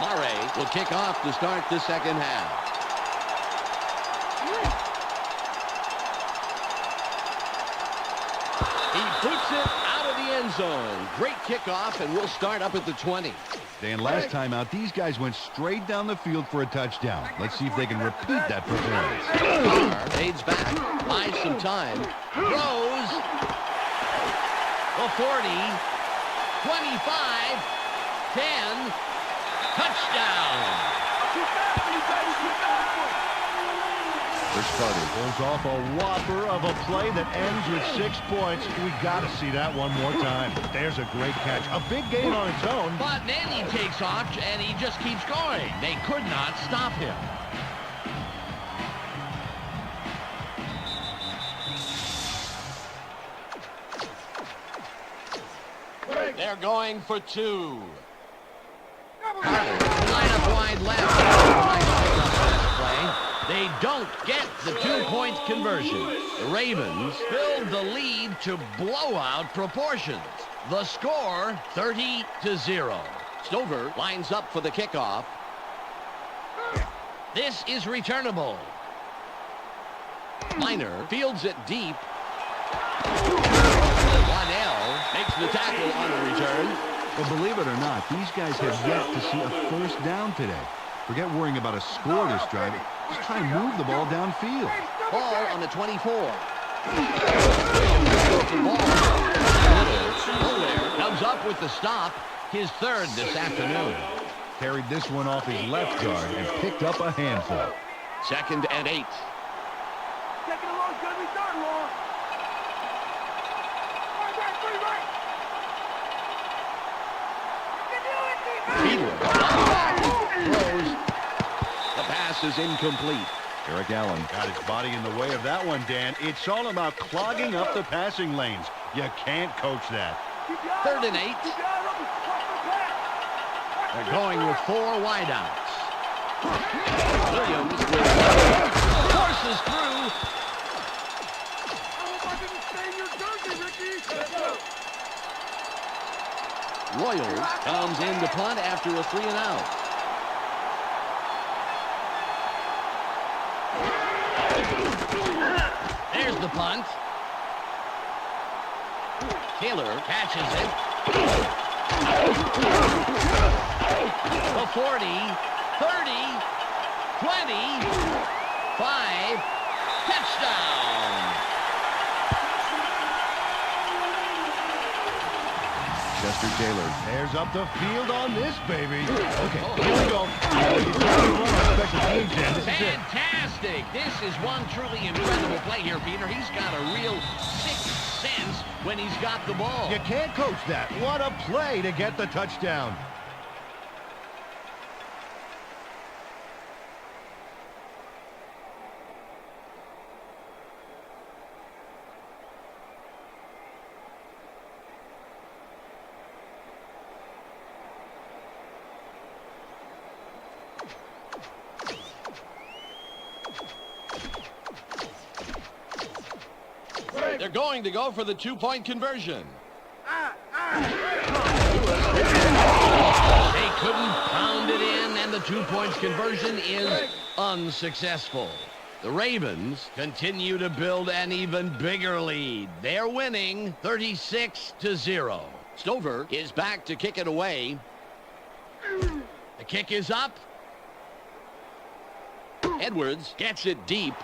Murray will kick off to start the second half. He boots it out of the end zone. Great kickoff, and we'll start up at the 20. Dan, last time out, these guys went straight down the field for a touchdown. Let's see if they can repeat that performance. Carr fades back, buys some time, throws. The 40, 25, 10, touchdown. The starter pulls off a whopper of a play that ends with 6 points. We got to see that one more time. There's a great catch. A big gain on its own. But then he takes off, and he just keeps going. They could not stop him. They're going for 2. Line up wide left. Nice pickup on this play. They don't get the 2-point conversion. The Ravens build the lead to blowout proportions. The score, 30-0. Stover lines up for the kickoff. This is returnable. Miner fields it deep. Waddell makes the tackle on the return. Well, believe it or not, these guys have yet to see a first down today. Forget worrying about a score this drive. Just try and move the ball downfield. Ball on the 24. Comes up with the stop. His third this afternoon. Carried this one off his left guard and picked up a handful. 2nd and 8. Second and long, good return, long. Fiedler throws. The pass is incomplete. Eric Allen got his body in the way of that one, Dan. It's all about clogging up the passing lanes. You can't coach that. 3rd and 8. They're going with 4 wideouts. Williams forces through. Royals comes in to punt after a 3-and-out. There's the punt. Taylor catches it. The 40, 30, 20, 5, touchdown. Chester Taylor tears up the field on this baby. Okay, here we go. He's trying to run on special teams, Dan. This is it. Fantastic. This is one truly incredible play here, Peter. He's got a real sixth sense when he's got the ball. You can't coach that. What a play to get the touchdown. They're going to go for the two-point conversion. They couldn't pound it in, and the two-point conversion is unsuccessful. The Ravens continue to build an even bigger lead. They're winning 36-0. Stover is back to kick it away. The kick is up. Edwards gets it deep.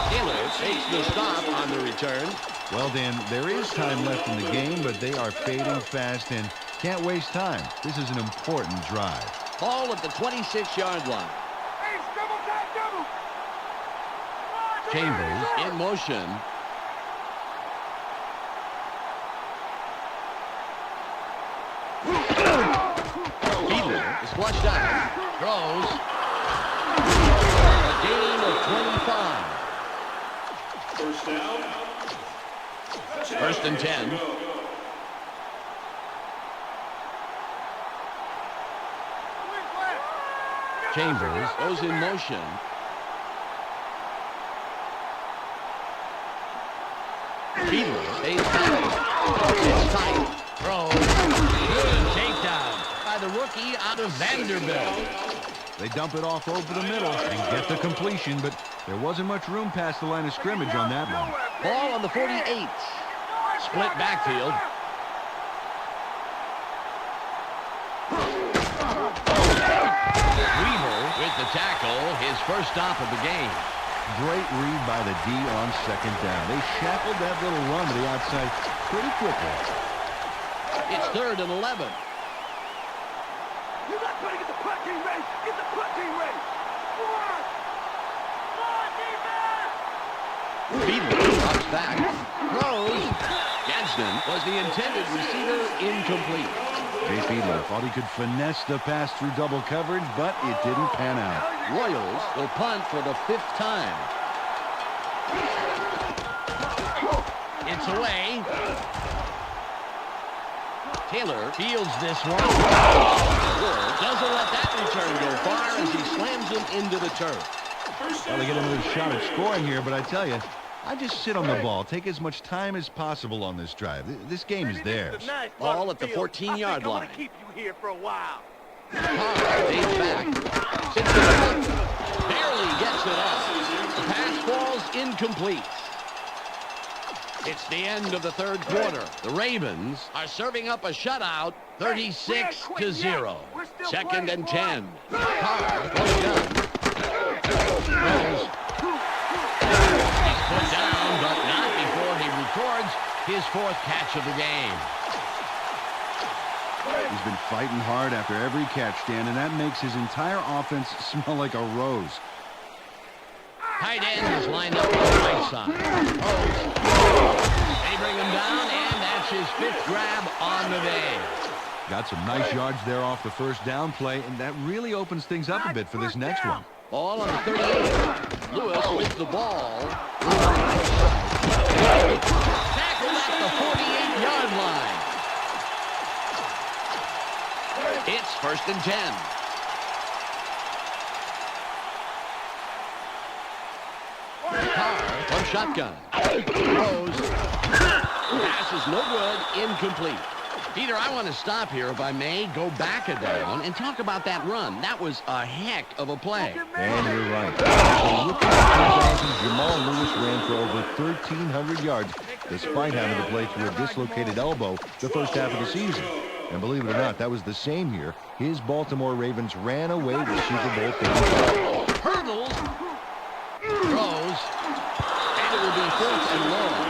Taylor takes the stop on the return. Well, Dan, there is time left in the game, but they are fading fast and can't waste time. This is an important drive. Ball at the 26-yard line. Hey, double tap, double. Chambers in motion. Fiedler is flushed out. Throws. A gain of 25. First down. First and 10. Chambers goes in motion. Fiedler stays back. It's tight. Throw. Good takedown by the rookie out of Vanderbilt. They dump it off over the middle and get the completion, but there wasn't much room past the line of scrimmage on that one. Ball on the 48. Split backfield. Weaver with the tackle, his first stop of the game. Great read by the D on second down. They shackled that little run to the outside pretty quickly. It's 3rd and 11. You got to get the punt team ready. Get the punt team ready. Fiedler drops back. Throws. Gadsden was the intended receiver, incomplete. Jay Fiedler thought he could finesse the pass through double coverage, but it didn't pan out. Royals will punt for the 5th time. It's away. Taylor fields this one. Doesn't let that return go far as he slams him into the turf. Well, they get another shot at scoring here, but I tell you, I just sit on the ball, take as much time as possible on this drive. This game is theirs. Ball at the 14-yard line. Keep you here for a while. Stays back. Sits it up. Barely gets it up. The pass falls incomplete. It's the end of the 3rd quarter. The Ravens are serving up a shutout, 36-0. 2nd and 10. Carr goes gun. He's put down, but not before he records his 4th catch of the game. He's been fighting hard after every catch, Dan, and that makes his entire offense smell like a rose. Tight end is lined up on the right side. They bring him down, and that's his 5th grab on the day. Got some nice yards there off the first down play, and that really opens things up a bit for this next one. Ball on the 38. Lewis with the ball. Tackled at the 48-yard line. It's 1st and 10. Carr from shotgun. Throws. Pass is no good. Incomplete. Peter, I want to stop here, if I may, go back a down, and talk about that run. That was a heck of a play. And you're right. So looking at 2000, Jamal Lewis ran for over 1,300 yards, despite having to play through a dislocated elbow the first half of the season. And believe it or not, that was the same year his Baltimore Ravens ran away with Super Bowl 50. Hurdles. Throws. And it will be 4th and long.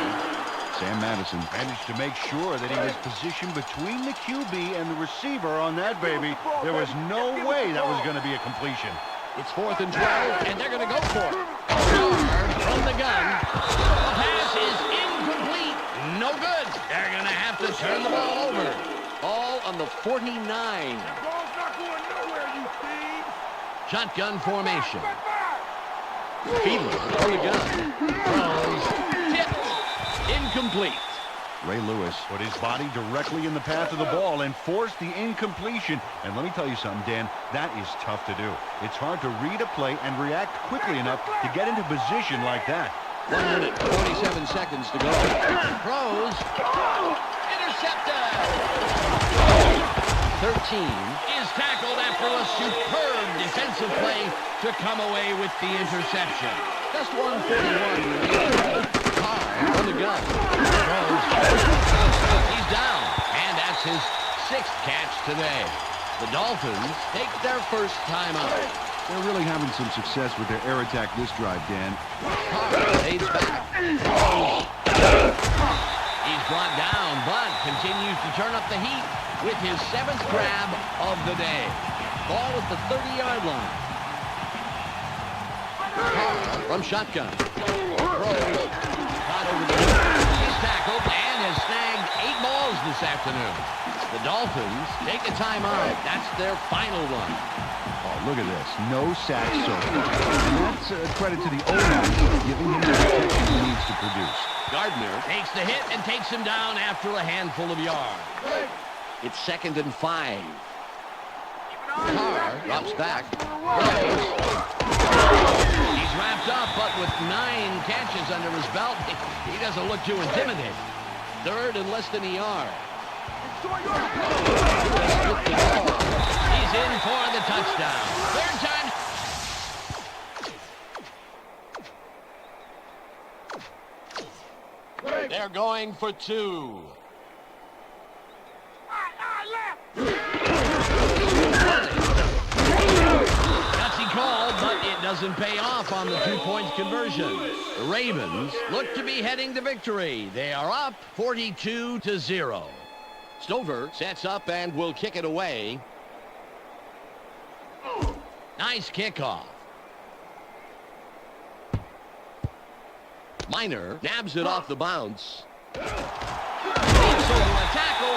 Sam Madison managed to make sure that he was positioned between the QB and the receiver on that baby. There was no way that was going to be a completion. It's 4th and 12, and they're going to go for it. Carr from the gun. The pass is incomplete. No good. They're going to have to turn the ball over. Ball on the 49. Ball's not going nowhere, you thieves. Shotgun formation. Fiedler from the gun. Throws. Tipped. Incomplete. Ray Lewis put his body directly in the path of the ball and forced the incompletion. And let me tell you something, Dan, that is tough to do. It's hard to read a play and react quickly enough to get into position like that. 1 minute, 47 seconds to go. Throws. Intercepted. 13 is tackled after a superb defensive play to come away with the interception. Just 1:41. Carr on the gun. Throws. He's down. And that's his 6th catch today. The Dolphins take their first timeout. They're really having some success with their air attack this drive, Dan. Carr fades back. Throws. He's brought down, but continues to turn up the heat with his 7th grab of the day. Ball at the 30-yard line. Carr from shotgun. Throws. Caught over the middle. He's tackled and has snagged 8 balls this afternoon. The Dolphins take a timeout. That's their final one. Oh, look at this. No sacks so far. And that's a credit to the O-line giving him the protection he needs to produce. Gardner takes the hit and takes him down after a handful of yards. It's 2nd and 5. Carr drops back. Throws. He's wrapped up, but with 9 catches under his belt, he doesn't look too intimidating. 3rd and less than a yard. He's in for the touchdown. 3rd time. They're going for 2. Gutsy call, but it doesn't pay off on the 2-point conversion. The Ravens look to be heading to victory. They are up 42-0. Stover sets up and will kick it away. Nice kickoff. Minor nabs it off the bounce. Leaps over a tackle.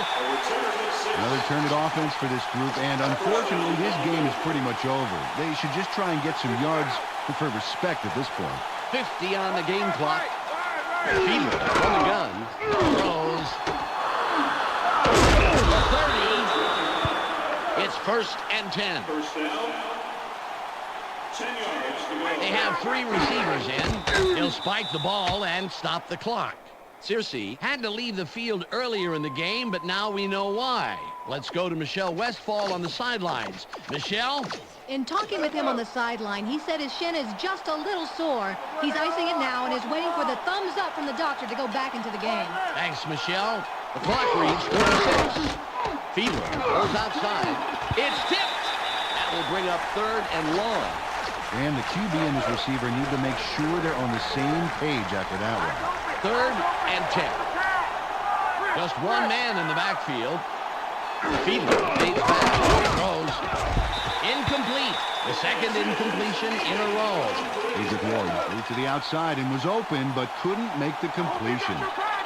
Another turn-it offense for this group, and unfortunately, this game is pretty much over. They should just try and get some yards for respect at this point. 50 on the game clock. Fiedler from the gun. Throws. 30. It's 1st and 10. First down. 10 yards to go. They have 3 receivers in. He'll spike the ball and stop the clock. Searcy had to leave the field earlier in the game, but now we know why. Let's go to Michelle Westfall on the sidelines. Michelle? In talking with him on the sideline, he said his shin is just a little sore. He's icing it now and is waiting for the thumbs up from the doctor to go back into the game. Thanks, Michelle. The clock reads 46. Fiedler goes outside. It's tipped. That will bring up 3rd and long. And the QB and his receiver need to make sure they're on the same page after that one. 3rd and 10. Just one man in the backfield. Fiedler fades back. Throws. Incomplete. The 2nd incompletion in a row. Adric Ward moved to the outside and was open, but couldn't make the completion.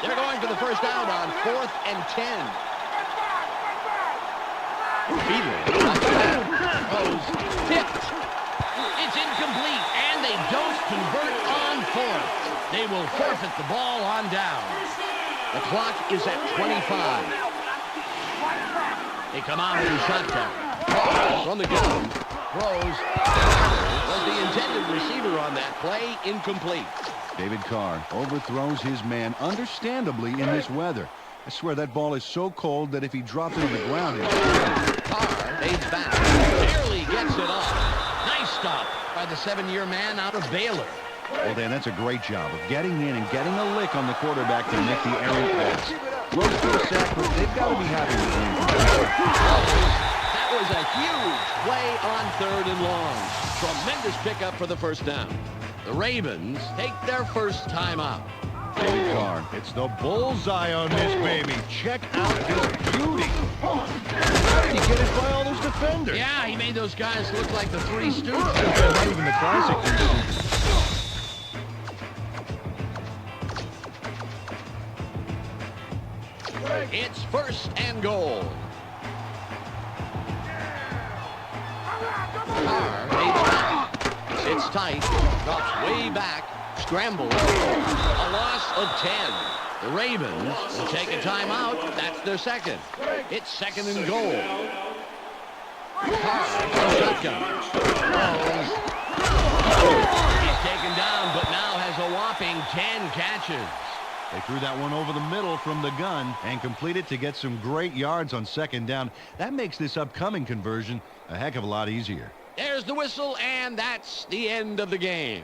They're going for the first out on 4th and 10. Fiedler drops back. Throws. Tipped. It's incomplete, and they don't convert on 4th. They will forfeit the ball on down. The clock is at 25. They come out in shotgun. From the gun, throws. Was the intended receiver on that play incomplete. David Carr overthrows his man, understandably, in this weather. I swear that ball is so cold that if he dropped it on the ground, Carr fades back. Barely gets it off. Nice stop by the 7-year man out of Baylor. well, Dan, that's a great job of getting in and getting a lick on the quarterback to make the errant pass. Close to a sack, but they've got to be happy with him. That was a huge play on 3rd and long. Tremendous pickup for the first down. The Ravens take their first timeout. David Carr. It's the bullseye on this baby. Check out this beauty. How did he get it by all those defenders? Yeah, he made those guys look like the Three Stooges. Not even the classic. It's 1st and goal. Carr fades back. Sits tight. Drops way back. Scrambles. A loss of 10. The Ravens will take a timeout. That's their second. It's 2nd and goal. Carr, shotgun. He's taken down, but now has a whopping 10 catches. They threw that one over the middle from the gun and completed to get some great yards on 2nd down. That makes this upcoming conversion a heck of a lot easier. There's the whistle, and that's the end of the game.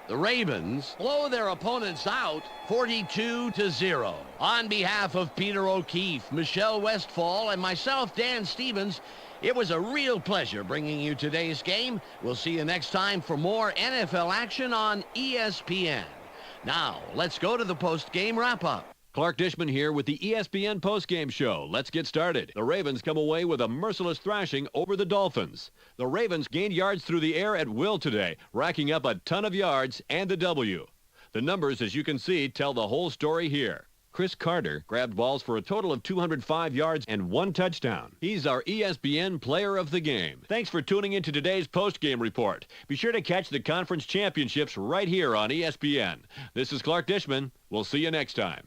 The Ravens blow their opponents out 42-0. On behalf of Peter O'Keefe, Michelle Westfall, and myself, Dan Stevens, it was a real pleasure bringing you today's game. We'll see you next time for more NFL action on ESPN. Now, let's go to the post-game wrap-up. Clark Dishman here with the ESPN postgame show. Let's get started. The Ravens come away with a merciless thrashing over the Dolphins. The Ravens gained yards through the air at will today, racking up a ton of yards and a W. The numbers, as you can see, tell the whole story here. Chris Carter grabbed balls for a total of 205 yards and 1 touchdown. He's our ESPN player of the game. Thanks for tuning into today's post-game report. Be sure to catch the conference championships right here on ESPN. This is Clark Dishman. We'll see you next time.